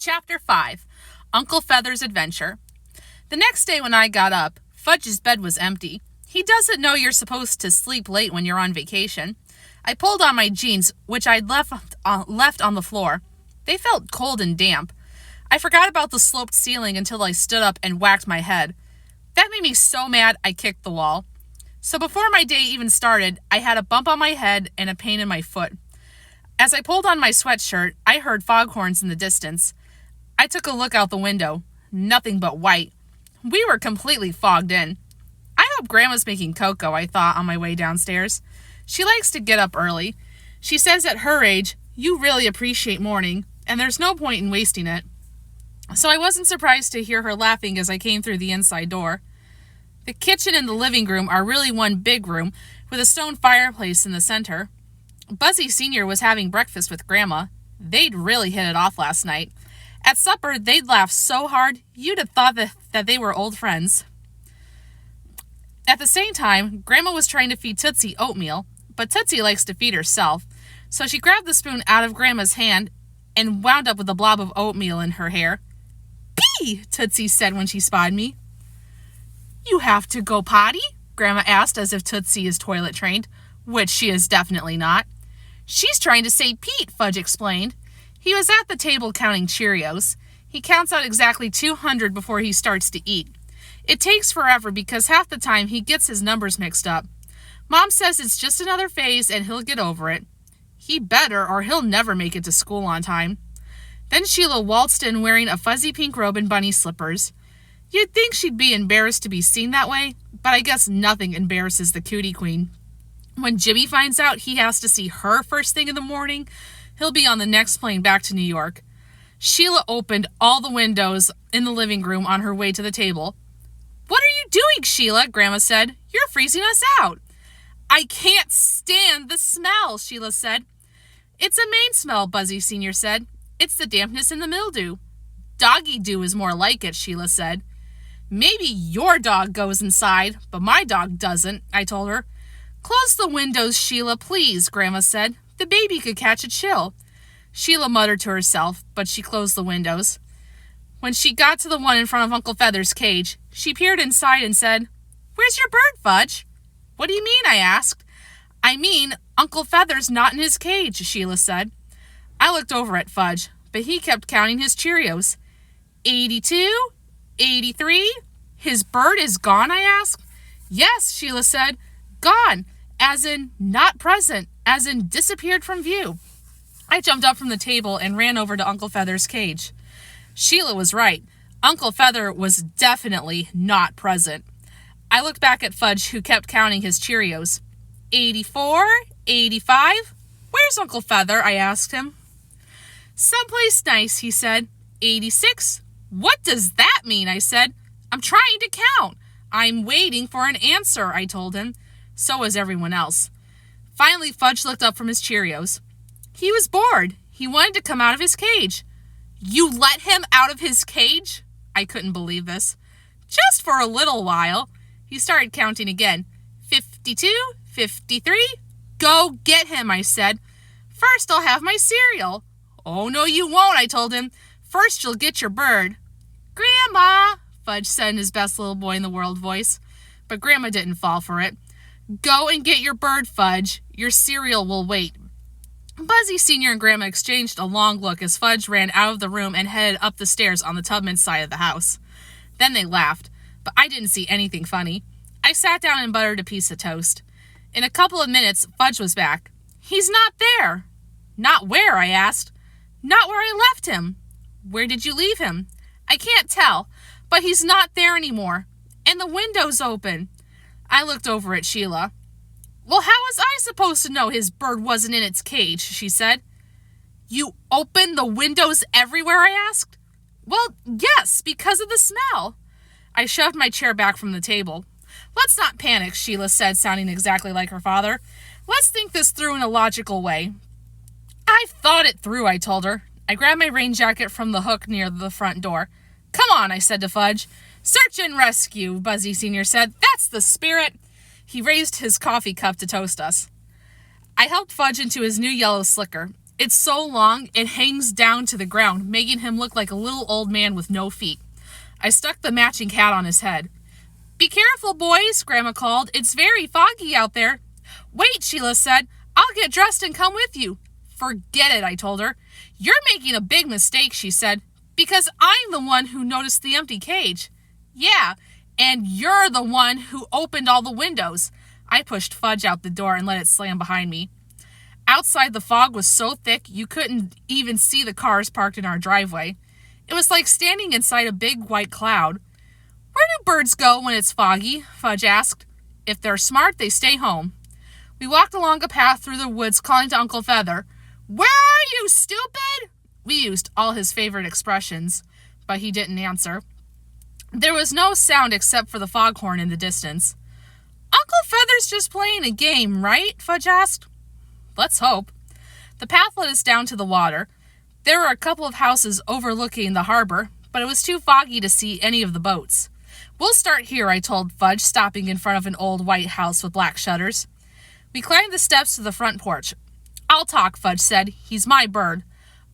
Chapter 5, Uncle Feather's Adventure. The next day when I got up, Fudge's bed was empty. He doesn't know you're supposed to sleep late when you're on vacation. I pulled on my jeans, which I'd left on the floor. They felt cold and damp. I forgot about the sloped ceiling until I stood up and whacked my head. That made me so mad I kicked the wall. So before my day even started, I had a bump on my head and a pain in my foot. As I pulled on my sweatshirt, I heard foghorns in the distance. I took a look out the window. Nothing but white. We were completely fogged in. I hope Grandma's making cocoa, I thought on my way downstairs. She likes to get up early. She says at her age, you really appreciate morning, and there's no point in wasting it. So I wasn't surprised to hear her laughing as I came through the inside door. The kitchen and the living room are really one big room with a stone fireplace in the center. Buzzy Sr. was having breakfast with Grandma. They'd really hit it off last night. At supper, they'd laughed so hard, you'd have thought that they were old friends. At the same time, Grandma was trying to feed Tootsie oatmeal, but Tootsie likes to feed herself, so she grabbed the spoon out of Grandma's hand and wound up with a blob of oatmeal in her hair. "Pee!" Tootsie said when she spied me. "You have to go potty?" Grandma asked as if Tootsie is toilet trained, which she is definitely not. "She's trying to say Pete," Fudge explained. He was at the table counting Cheerios. He counts out exactly 200 before he starts to eat. It takes forever because half the time he gets his numbers mixed up. Mom says it's just another phase and he'll get over it. He better, or he'll never make it to school on time. Then Sheila waltzed in wearing a fuzzy pink robe and bunny slippers. You'd think she'd be embarrassed to be seen that way, but I guess nothing embarrasses the cootie queen. When Jimmy finds out he has to see her first thing in the morning, he'll be on the next plane back to New York. Sheila opened all the windows in the living room on her way to the table. "What are you doing, Sheila?" Grandma said. "You're freezing us out." "I can't stand the smell," Sheila said. "It's a Maine smell," Buzzy Sr. said. "It's the dampness and the mildew." "Doggy dew is more like it," Sheila said. "Maybe your dog goes inside, but my dog doesn't," I told her. "Close the windows, Sheila, please," Grandma said. "The baby could catch a chill." Sheila muttered to herself, but she closed the windows. When she got to the one in front of Uncle Feather's cage, she peered inside and said, "Where's your bird, Fudge?" "What do you mean?" I asked. "I mean, Uncle Feather's not in his cage," Sheila said. I looked over at Fudge, but he kept counting his Cheerios. 82, 83, his bird is gone, I asked. "Yes," Sheila said, "gone, as in not present, as in disappeared from view." I jumped up from the table and ran over to Uncle Feather's cage. Sheila was right. Uncle Feather was definitely not present. I looked back at Fudge, who kept counting his Cheerios. 84, 85, where's Uncle Feather? I asked him. "Someplace nice," he said. 86, what does that mean? I said. "I'm trying to count." "I'm waiting for an answer," I told him. So was everyone else. Finally, Fudge looked up from his Cheerios. He was bored. He wanted to come out of his cage. "You let him out of his cage?" I couldn't believe this. "Just for a little while." He started counting again. 52, 53. "Go get him," I said. "First I'll have my cereal." "Oh, no, you won't," I told him. "First you'll get your bird." "Grandma," Fudge said in his best little boy in the world voice. But Grandma didn't fall for it. "Go and get your bird, Fudge. Your cereal will wait." Buzzy Sr. and Grandma exchanged a long look as Fudge ran out of the room and headed up the stairs on the Tubman side of the house. Then they laughed, but I didn't see anything funny. I sat down and buttered a piece of toast. In a couple of minutes, Fudge was back. "He's not there." "Not where?" I asked. "Not where I left him." "Where did you leave him?" "I can't tell, but he's not there anymore. And the window's open." I looked over at Sheila. "Well, how was I supposed to know his bird wasn't in its cage?" she said. "You opened the windows everywhere?" I asked. "Well, yes, because of the smell." I shoved my chair back from the table. "Let's not panic," Sheila said, sounding exactly like her father. "Let's think this through in a logical way." "I've thought it through," I told her. I grabbed my rain jacket from the hook near the front door. "Come on," I said to Fudge. "Search and rescue," Buzzy Sr. said. "That's the spirit." He raised his coffee cup to toast us. I helped Fudge into his new yellow slicker. It's so long, it hangs down to the ground, making him look like a little old man with no feet. I stuck the matching hat on his head. Be careful, boys, Grandma called. It's very foggy out there. Wait, Sheila said. I'll get dressed and come with you. Forget it, I told her. You're making a big mistake, she said, because I'm the one who noticed the empty cage. Yeah, and you're the one who opened all the windows. I pushed Fudge out the door and let it slam behind me. Outside, the fog was so thick you couldn't even see the cars parked in our driveway. It was like standing inside a big white cloud. Where do birds go when it's foggy? Fudge asked. If they're smart, they stay home. We walked along a path through the woods, calling to Uncle Feather. Where are you, stupid? We used all his favorite expressions, but he didn't answer. There was no sound except for the foghorn in the distance. Uncle Feather's just playing a game, right? Fudge asked. Let's hope. The path led us down to the water. There were a couple of houses overlooking the harbor, but it was too foggy to see any of the boats. We'll start here, I told Fudge, stopping in front of an old white house with black shutters. We climbed the steps to the front porch. I'll talk, Fudge said. He's my bird.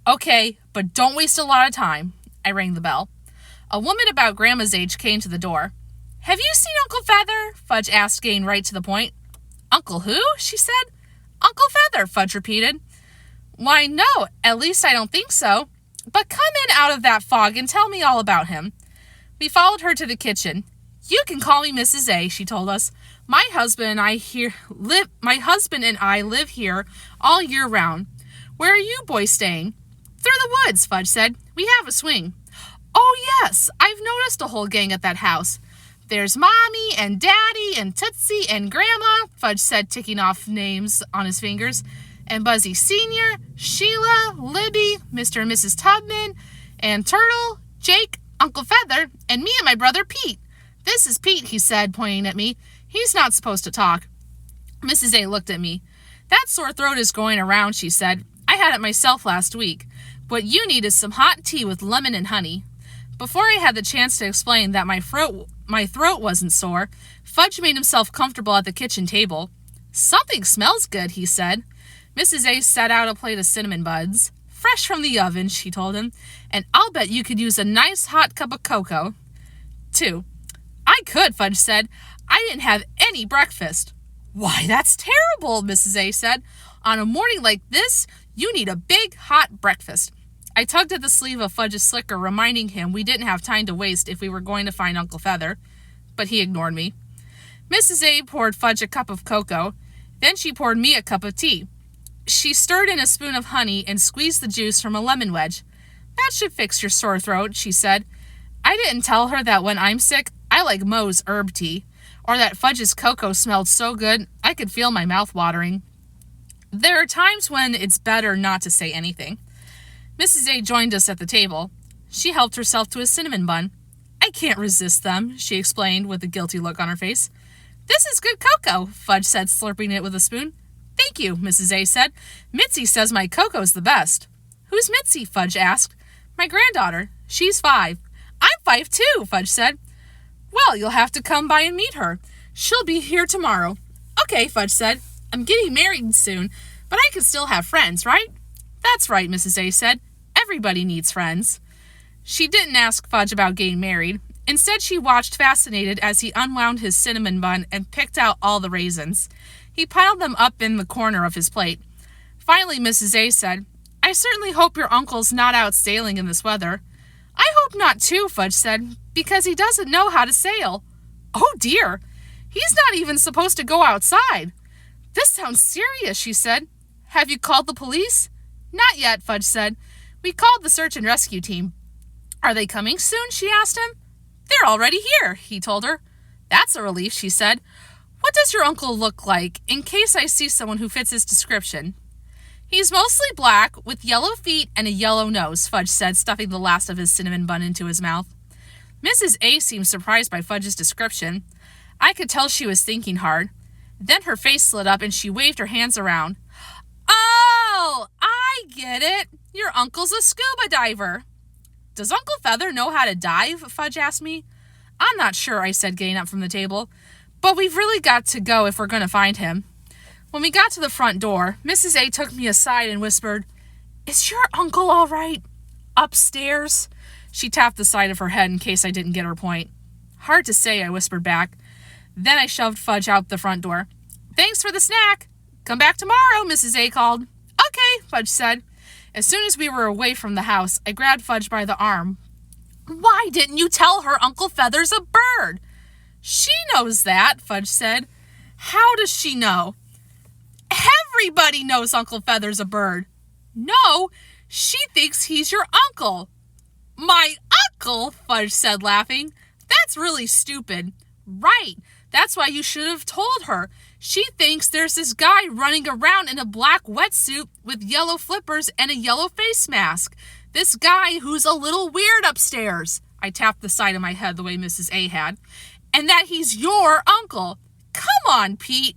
Okay, but don't waste a lot of time. I rang the bell. A woman about Grandma's age came to the door. Have you seen Uncle Feather? Fudge asked, getting right to the point. Uncle who? She said. Uncle Feather, Fudge repeated. Why, no, at least I don't think so. But come in out of that fog and tell me all about him. We followed her to the kitchen. You can call me Mrs. A, she told us. My husband and I live here all year round. Where are you boys staying? Through the woods, Fudge said. We have a swing. Oh, yes, I've noticed a whole gang at that house. There's Mommy and Daddy and Tootsie and Grandma, Fudge said, ticking off names on his fingers, and Buzzy Sr., Sheila, Libby, Mr. and Mrs. Tubman, and Turtle, Jake, Uncle Feather, and me and my brother Pete. This is Pete, he said, pointing at me. He's not supposed to talk. Mrs. A looked at me. That sore throat is going around, she said. I had it myself last week. What you need is some hot tea with lemon and honey. Before I had the chance to explain that my throat wasn't sore, Fudge made himself comfortable at the kitchen table. Something smells good, he said. Mrs. A set out a plate of cinnamon buds. Fresh from the oven, she told him. And I'll bet you could use a nice hot cup of cocoa. 2. I could, Fudge said. I didn't have any breakfast. Why, that's terrible, Mrs. A said. On a morning like this, you need a big, hot breakfast. I tugged at the sleeve of Fudge's slicker, reminding him we didn't have time to waste if we were going to find Uncle Feather. But he ignored me. Mrs. A poured Fudge a cup of cocoa. Then she poured me a cup of tea. She stirred in a spoon of honey and squeezed the juice from a lemon wedge. That should fix your sore throat, she said. I didn't tell her that when I'm sick, I like Moe's herb tea, or that Fudge's cocoa smelled so good I could feel my mouth watering. There are times when it's better not to say anything. Mrs. A joined us at the table. She helped herself to a cinnamon bun. I can't resist them, she explained with a guilty look on her face. This is good cocoa, Fudge said, slurping it with a spoon. Thank you, Mrs. A said. Mitzi says my cocoa's the best. Who's Mitzi? Fudge asked. My granddaughter. She's 5. I'm 5 too, Fudge said. Well, you'll have to come by and meet her. She'll be here tomorrow. Okay, Fudge said. I'm getting married soon, but I can still have friends, right? That's right, Mrs. A said. Everybody needs friends. She didn't ask Fudge about getting married. Instead, she watched fascinated as he unwound his cinnamon bun and picked out all the raisins. He piled them up in the corner of his plate. Finally, Mrs. A said, I certainly hope your uncle's not out sailing in this weather. I hope not too, Fudge said, because he doesn't know how to sail. Oh dear, he's not even supposed to go outside. This sounds serious, she said. Have you called the police? Not yet, Fudge said. We called the search and rescue team. Are they coming soon? She asked him. They're already here, he told her. That's a relief, she said. What does your uncle look like, in case I see someone who fits his description? He's mostly black, with yellow feet and a yellow nose, Fudge said, stuffing the last of his cinnamon bun into his mouth. Mrs. A seemed surprised by Fudge's description. I could tell she was thinking hard. Then her face lit up and she waved her hands around. Oh, I get it. Your uncle's a scuba diver. Does Uncle Feather know how to dive? Fudge asked me. I'm not sure, I said, getting up from the table. But we've really got to go if we're going to find him. When we got to the front door, Mrs. A took me aside and whispered, Is your uncle all right? Upstairs? She tapped the side of her head in case I didn't get her point. Hard to say, I whispered back. Then I shoved Fudge out the front door. Thanks for the snack. Come back tomorrow, Mrs. A called. Okay, Fudge said. As soon as we were away from the house, I grabbed Fudge by the arm. Why didn't you tell her Uncle Feather's a bird? She knows that, Fudge said. How does she know? Everybody knows Uncle Feather's a bird. No, she thinks he's your uncle. My uncle, Fudge said, laughing. That's really stupid. Right, that's why you should have told her. She thinks there's this guy running around in a black wetsuit with yellow flippers and a yellow face mask. This guy who's a little weird upstairs. I tapped the side of my head the way Mrs. A had. And that he's your uncle. Come on, Pete.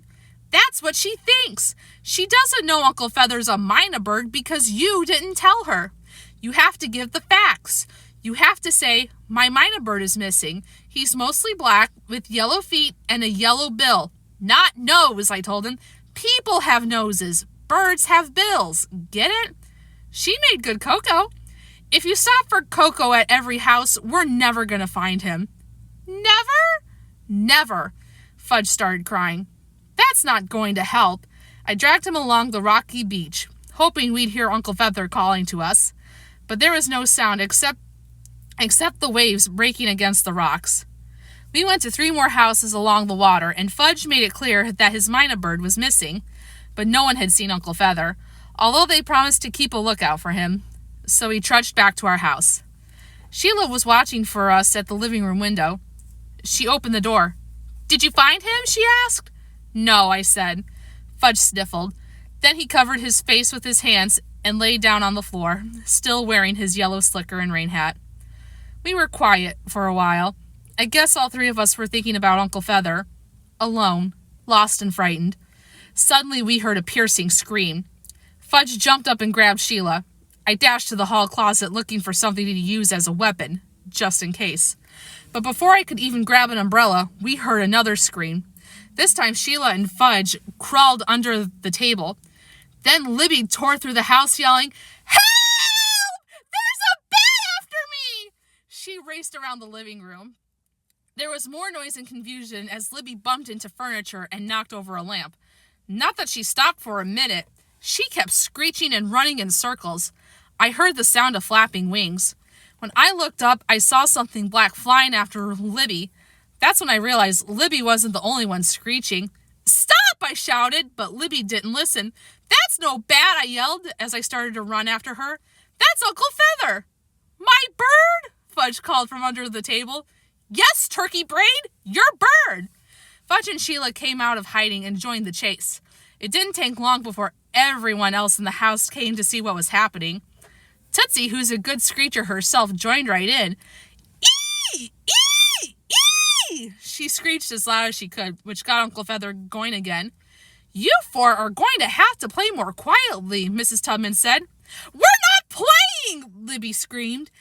That's what she thinks. She doesn't know Uncle Feather's a mynah bird because you didn't tell her. You have to give the facts. You have to say, my mynah bird is missing. He's mostly black with yellow feet and a yellow bill. Not nose, I told him. People have noses. Birds have bills. Get it? She made good cocoa. If you stop for cocoa at every house, we're never going to find him. Never? Never. Fudge started crying. That's not going to help. I dragged him along the rocky beach, hoping we'd hear Uncle Feather calling to us. But there was no sound except the waves breaking against the rocks. We went to 3 more houses along the water, and Fudge made it clear that his mynah bird was missing, but no one had seen Uncle Feather, although they promised to keep a lookout for him. So we trudged back to our house. Sheila was watching for us at the living room window. She opened the door. Did you find him? She asked. No, I said. Fudge sniffled. Then he covered his face with his hands and lay down on the floor, still wearing his yellow slicker and rain hat. We were quiet for a while. I guess all 3 of us were thinking about Uncle Feather. Alone, lost and frightened. Suddenly we heard a piercing scream. Fudge jumped up and grabbed Sheila. I dashed to the hall closet looking for something to use as a weapon, just in case. But before I could even grab an umbrella, we heard another scream. This time Sheila and Fudge crawled under the table. Then Libby tore through the house yelling, Help! There's a bat after me! She raced around the living room. There was more noise and confusion as Libby bumped into furniture and knocked over a lamp. Not that she stopped for a minute. She kept screeching and running in circles. I heard the sound of flapping wings. When I looked up, I saw something black flying after Libby. That's when I realized Libby wasn't the only one screeching. Stop! I shouted, but Libby didn't listen. That's no bat, I yelled as I started to run after her. That's Uncle Feather. My bird? Fudge called from under the table. Yes, turkey brain, your bird. Fudge and Sheila came out of hiding and joined the chase. It didn't take long before everyone else in the house came to see what was happening. Tootsie, who's a good screecher herself, joined right in. Ee! Ee! Ee! She screeched as loud as she could, which got Uncle Feather going again. You 4 are going to have to play more quietly, Mrs. Tubman said. We're not playing, Libby screamed.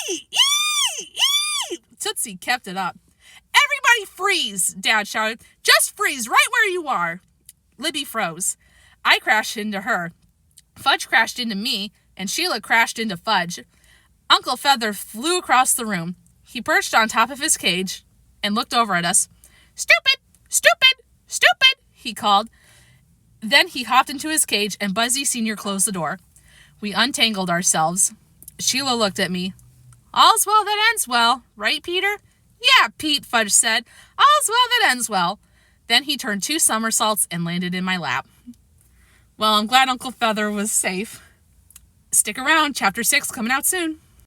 Ee! Ee! Ee! Tootsie kept it up. Everybody freeze, Dad shouted. Just freeze right where you are. Libby froze. I crashed into her. Fudge crashed into me, and Sheila crashed into Fudge. Uncle Feather flew across the room. He perched on top of his cage and looked over at us. Stupid! Stupid! Stupid! He called. Then he hopped into his cage, and Buzzy Sr. closed the door. We untangled ourselves. Sheila looked at me. All's well that ends well, right, Peter? Yeah, Pete, Fudge said. All's well that ends well. Then he turned 2 somersaults and landed in my lap. Well, I'm glad Uncle Feather was safe. Stick around, Chapter 6 coming out soon.